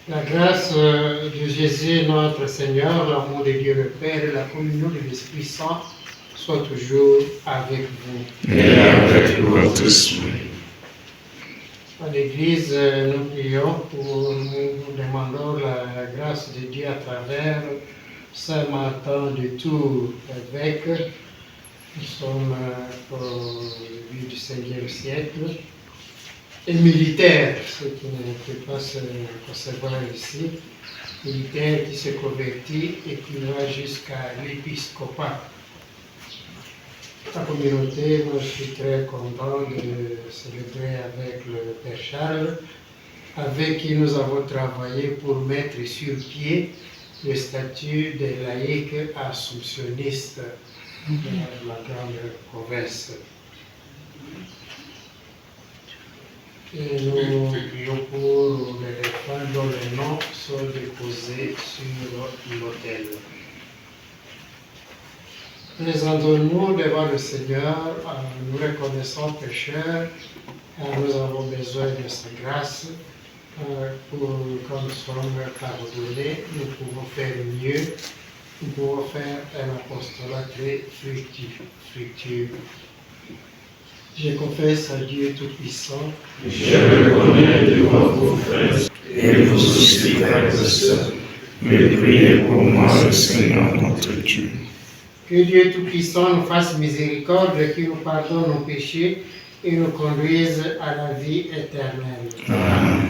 La grâce de Jésus notre Seigneur, l'amour de Dieu le Père et la communion de l'Esprit Saint soient toujours avec vous. Et avec votre esprit. À l'Église, nous prions nous demandons la grâce de Dieu à travers Saint Martin de Tours, évêque. Nous sommes au début du 5e siècle. Et militaire, ceux qui ne peuvent pas se concevoir ici, militaire qui se convertit et qui va jusqu'à l'épiscopat. La communauté, moi je suis très content de célébrer avec le Père Charles, avec qui nous avons travaillé pour mettre sur pied le statut de laïc assomptionniste de la grande province. Et nous prions pour les défunts dont les noms sont déposés sur l'autel. Présentons-nous devant le Seigneur, nous reconnaissons pécheurs, nous avons besoin de sa grâce. Quand nous sommes pardonnés, nous pouvons faire mieux, nous pouvons faire un apostolat très fructueux. Je confesse à Dieu Tout-Puissant. Je reconnais devant vos frères et vous aussi, frères et sœurs, mais priez pour moi, le Seigneur notre Dieu. Que Dieu Tout-Puissant nous fasse miséricorde, qu'il nous pardonne nos péchés et nous conduise à la vie éternelle. Amen.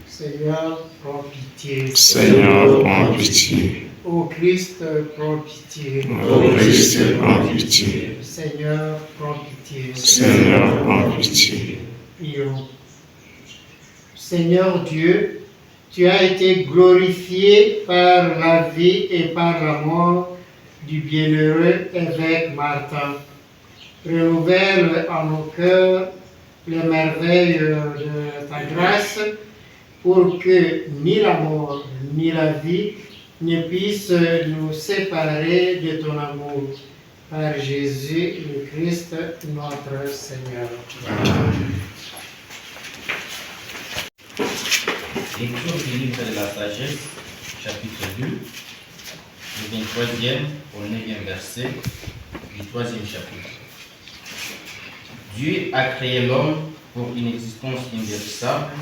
Seigneur, prends pitié. Seigneur, prends pitié. Ô Christ, prends pitié. Ô Christ, prends pitié. Seigneur, prends pitié. Seigneur, prends pitié. Prions. Seigneur Dieu, tu as été glorifié par la vie et par la mort du bienheureux évêque Martin. Renouvelle en nos cœurs les merveilles de ta grâce pour que ni la mort ni la vie ne puissent nous séparer de ton amour. Par Jésus le Christ, notre Seigneur. Amen. Lecture du livre de la sagesse, chapitre 2, du 23e au 9e verset du 3e chapitre. Dieu a créé l'homme pour une existence indérissable.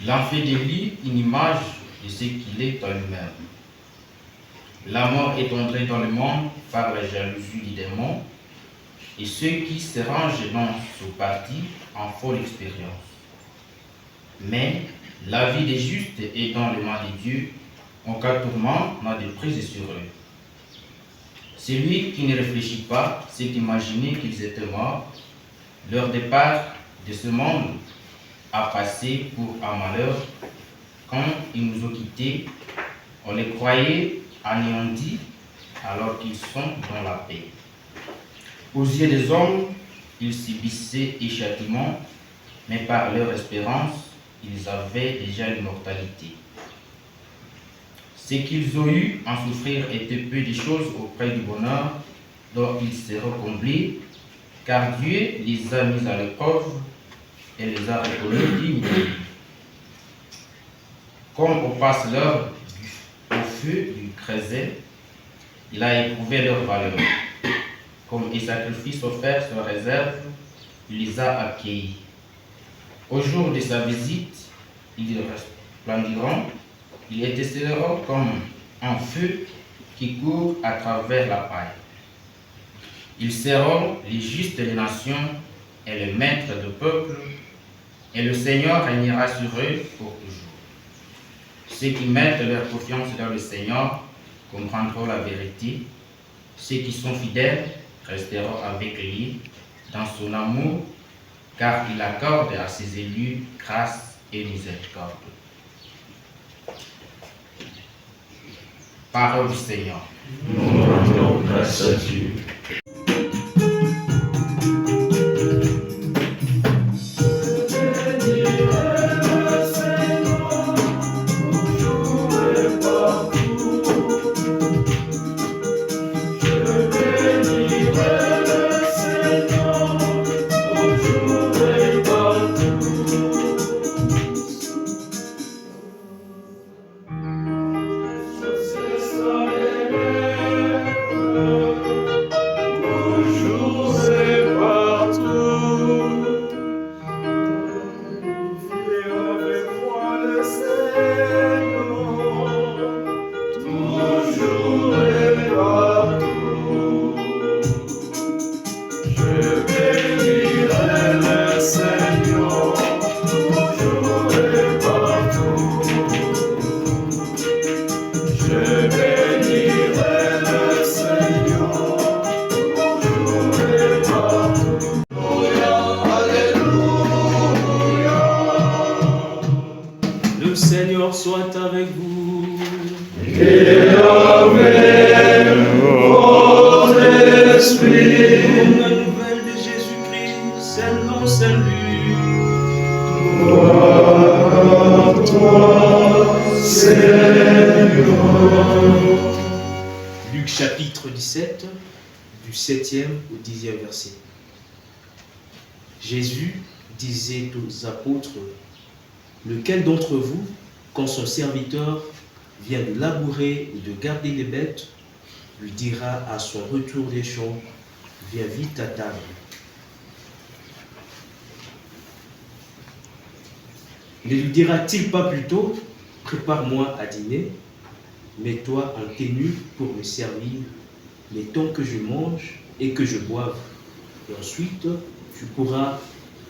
Il en fait de lui une image de ce qu'il est en lui-même. La mort est entrée dans le monde par la jalousie du démon, et ceux qui se rangent dans ce parti en font l'expérience. Mais la vie des justes est dans les mains de Dieu, en cas de tourment n'a de prise sur eux. Celui qui ne réfléchit pas s'est imaginé qu'ils étaient morts. Leur départ de ce monde a passé pour un malheur. Quand ils nous ont quittés, on les croyait anéantis alors qu'ils sont dans la paix. Aux yeux des hommes, ils subissaient et châtiment, mais par leur espérance, ils avaient déjà l'immortalité. Ce qu'ils ont eu à souffrir était peu de choses auprès du bonheur dont ils seront comblés, car Dieu les a mis à l'épreuve et les a reconnus dignes de lui. Comme on passe l'heure au feu du creuset, il a éprouvé leur valeur. Comme les sacrifices offerts sur réserve, il les a accueillis. Au jour de sa visite, ils resplendiront, ils étinceleront comme un feu qui court à travers la paille. Ils seront les justes des nations et les maîtres du peuple, et le Seigneur régnera sur eux pour toujours. Ceux qui mettent leur confiance dans le Seigneur comprendront la vérité. Ceux qui sont fidèles resteront avec lui dans son amour, car il accorde à ses élus grâce et miséricorde. Parole du Seigneur. Nous rendons grâce à Dieu. Le Seigneur soit avec vous. Et avec votre esprit. La nouvelle de Jésus-Christ, selon salut. Gloire à toi, Seigneur. Luc chapitre 17, du 7e au 10e verset. Jésus disait aux apôtres: lequel d'entre vous, quand son serviteur vient de labourer ou de garder les bêtes, lui dira à son retour des champs: viens vite à table? Ne lui dira-t-il pas plutôt: prépare-moi à dîner, mets-toi en tenue pour me servir, mais tant que je mange et que je boive, et ensuite tu pourras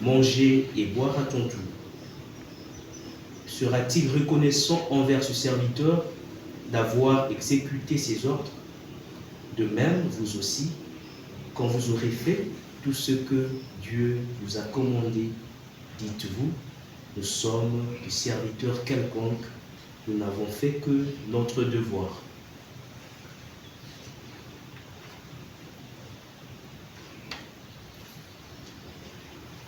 manger et boire à ton tour? Sera-t-il reconnaissant envers ce serviteur d'avoir exécuté ses ordres? De même, vous aussi, quand vous aurez fait tout ce que Dieu vous a commandé, dites-vous: nous sommes des serviteurs quelconques, nous n'avons fait que notre devoir.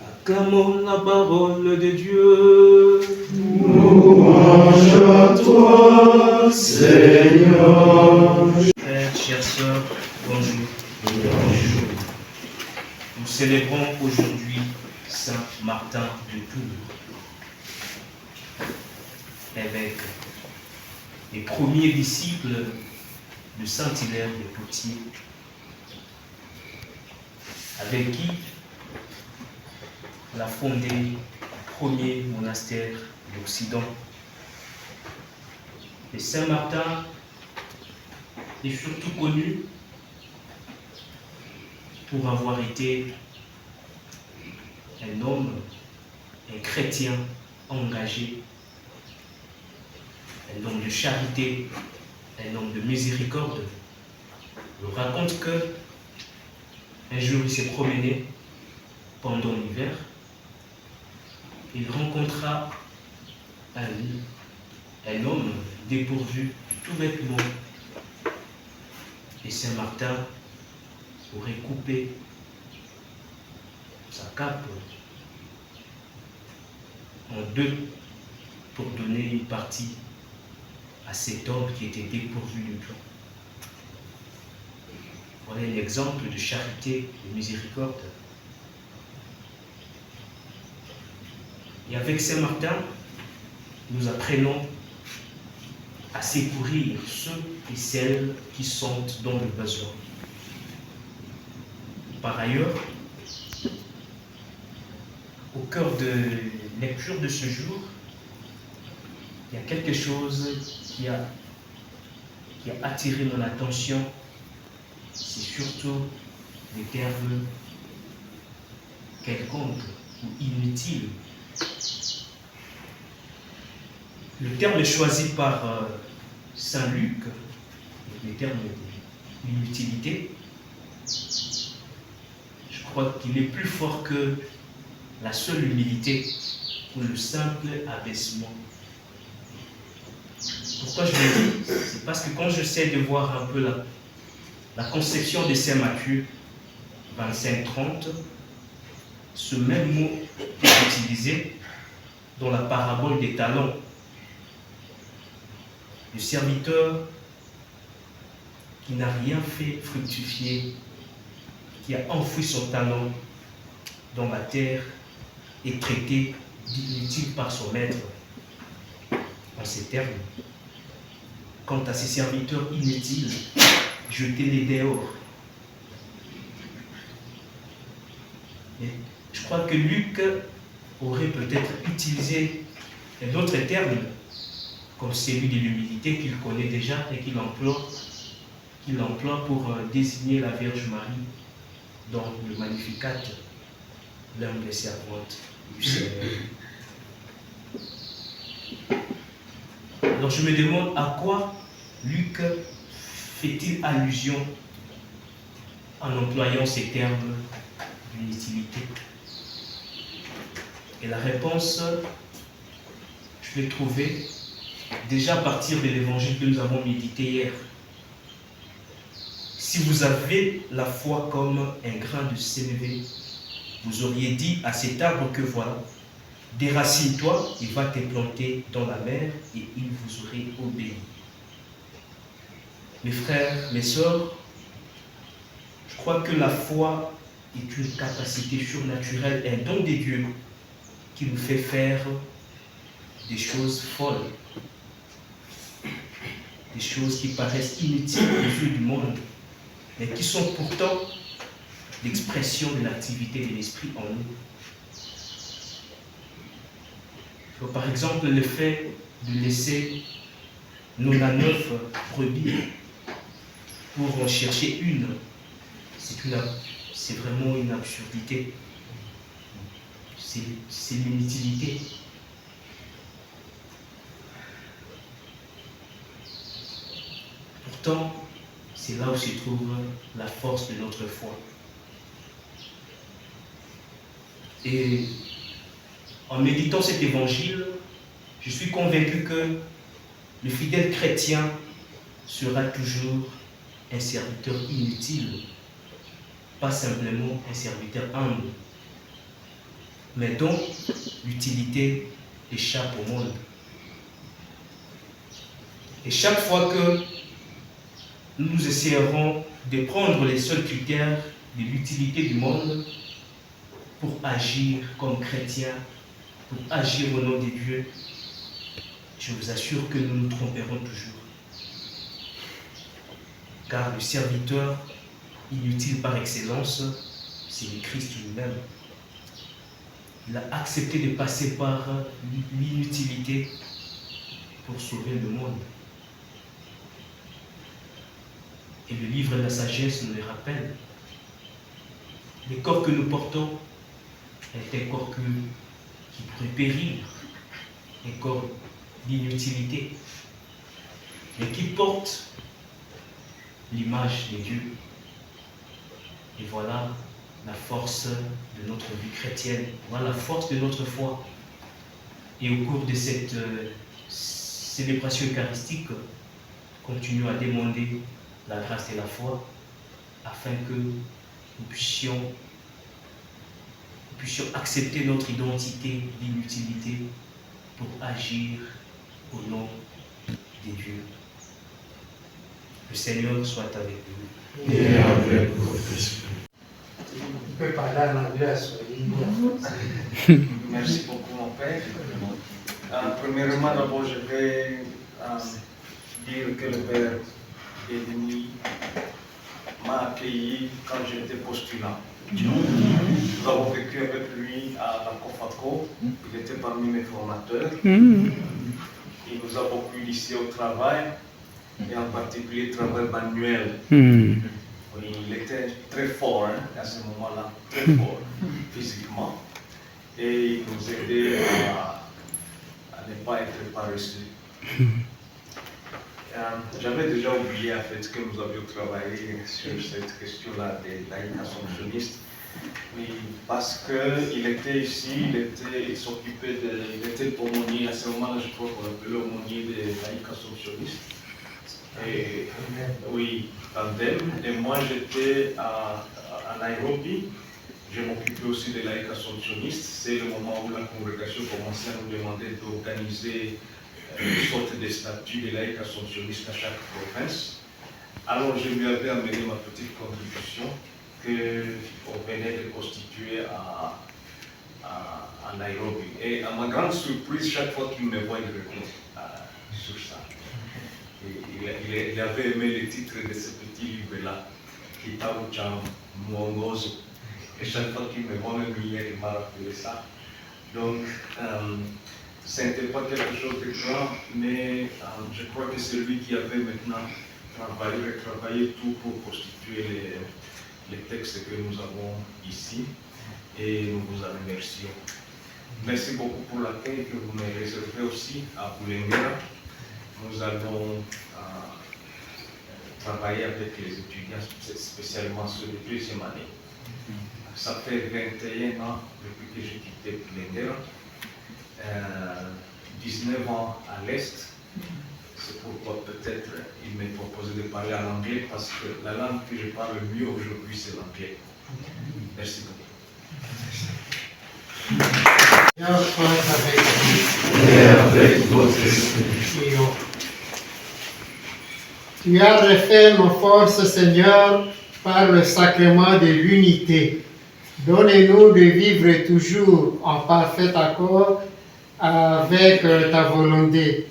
Acclamons la parole de Dieu. Louange à toi, Seigneur. Frères, chères sœurs, bonjour. Nous célébrons aujourd'hui Saint Martin de Tours, évêque, et premier disciple de Saint Hilaire de Poitiers, avec qui il a fondé le premier monastère d'Occident. Et Saint Martin est surtout connu pour avoir été un homme, un chrétien engagé, un homme de charité, un homme de miséricorde. On raconte que un jour il s'est promené pendant l'hiver. Il rencontra un homme dépourvu de tout vêtement. Et Saint Martin aurait coupé sa cape en deux pour donner une partie à cet homme qui était dépourvu de tout. Voilà un exemple de charité et de miséricorde. Et avec Saint Martin, nous apprenons à secourir ceux et celles qui sont dans le besoin. Par ailleurs, au cœur de lecture de ce jour, il y a quelque chose qui a attiré mon attention, c'est surtout les termes quelconques ou inutiles. Le terme choisi par Saint Luc, le terme d'inutilité, je crois qu'il est plus fort que la seule humilité ou le simple abaissement. Pourquoi je le dis? C'est parce que quand j'essaie de voir un peu la conception de Saint Matthieu 25-30, ce même mot est utilisé dans la parabole des talents. Le serviteur qui n'a rien fait fructifier, qui a enfoui son talent dans la terre, est traité d'inutile par son maître. En ces termes, quant à ces serviteurs inutiles, jetez-les dehors. Et je crois que Luc aurait peut-être utilisé un autre terme, comme celui de l'humilité qu'il connaît déjà et qu'il emploie pour désigner la Vierge Marie dans le Magnificat, l'humble servante du Seigneur. Alors je me demande à quoi Luc fait-il allusion en employant ces termes d'inutilité? Et la réponse, je l'ai trouvée déjà à partir de l'évangile que nous avons médité hier. Si vous avez la foi comme un grain de sénévé, vous auriez dit à cet arbre que voilà, déracine-toi, il va te planter dans la mer et il vous aurait obéi. Mes frères, mes sœurs, je crois que la foi est une capacité surnaturelle, un don de Dieu qui nous fait faire des choses folles, des choses qui paraissent inutiles aux yeux du monde, mais qui sont pourtant l'expression de l'activité de l'Esprit en nous. Par exemple, le fait de laisser 99 brebis pour en chercher une, c'est vraiment une absurdité. C'est l'inutilité. Pourtant, c'est là où se trouve la force de notre foi. Et en méditant cet évangile, je suis convaincu que le fidèle chrétien sera toujours un serviteur inutile, pas simplement un serviteur humble, mais dont l'utilité échappe au monde. Et chaque fois que nous essaierons de prendre les seuls critères de l'utilité du monde pour agir comme chrétiens, pour agir au nom de Dieu, je vous assure que nous nous tromperons toujours. Car le serviteur inutile par excellence, c'est le Christ lui-même. Il a accepté de passer par l'inutilité pour sauver le monde. Et le livre de la sagesse nous le rappelle. Les corps que nous portons est un corps qui pourrait périr, un corps d'inutilité, mais qui porte l'image de Dieu. Et voilà la force de notre vie chrétienne, voilà la force de notre foi. Et au cours de cette célébration eucharistique, continuons à demander la grâce de la foi afin que nous puissions accepter notre identité d'inutilité pour agir au nom de Dieu. Le Seigneur soit avec vous. Et avec votre esprit. On peut parler en anglais, soyez. Merci beaucoup, mon père. Premièrement, d'abord, je vais dire que le père Edmi m'a accueilli quand j'étais postulant. Nous avons vécu avec lui à la COFACO. Il était parmi mes formateurs. Il nous a beaucoup initié au travail, et en particulier le travail manuel. Oui, il était très fort à ce moment-là, très fort physiquement. Et il nous aidait à ne pas être paresseux. J'avais déjà oublié en fait que nous avions travaillé sur cette question-là des laïcs assomptionnistes. Oui, parce qu'il était ici, il s'occupait il était l'aumônier, à ce moment-là je crois qu'on appelait l'aumônier des laïcs assomptionnistes. Et, oui, tandem. Et moi j'étais à Nairobi, je m'occupais aussi des laïcs assomptionnistes. C'est le moment où la congrégation commençait à nous demander d'organiser une sorte de statut de laïcs assomptionnistes à chaque province. Alors je lui avais amené ma petite contribution qu'on venait de constituer à Nairobi. Et à ma grande surprise, chaque fois qu'il me voit, il répond sur ça. Et il avait aimé le titre de ce petit livre-là, Kitabu cha Mwongozo. Et chaque fois qu'il me voit, même hier, il m'a rappelé ça. Donc, ce n'était pas quelque chose de grand, mais je crois que c'est lui qui avait maintenant travaillé tout pour constituer les textes que nous avons ici. Et nous vous en remercions. Merci beaucoup pour l'accueil que vous me réservez aussi à Bulengera. Nous allons travailler avec les étudiants, spécialement sur les deuxième année. Ça fait 21 ans depuis que j'ai quitté Bulengera, 19 ans à l'Est. C'est pourquoi peut-être il m'est proposé de parler en anglais, parce que la langue que je parle le mieux aujourd'hui, c'est l'anglais. Merci beaucoup. Seigneur soit avec vous. Et avec votre esprit. Prions. Tu as refait nos forces, Seigneur, par le sacrement de l'unité. Donne-nous de vivre toujours en parfait accord avec ta volonté,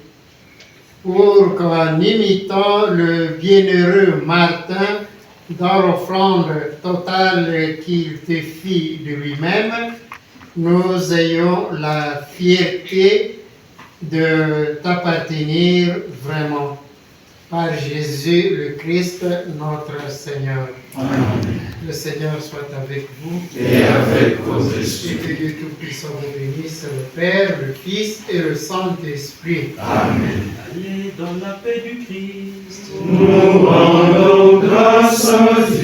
pour qu'en imitant le bienheureux Martin, dans l'offrande totale qu'il te fit de lui-même, nous ayons la fierté de t'appartenir vraiment. Par Jésus le Christ, notre Seigneur. Amen. Le Seigneur soit avec vous. Et avec votre Et esprit. que Dieu Tout-Puissant vous bénisse, le Père, le Fils et le Saint-Esprit. Amen. Allez dans la paix du Christ. Nous rendons grâce à Dieu.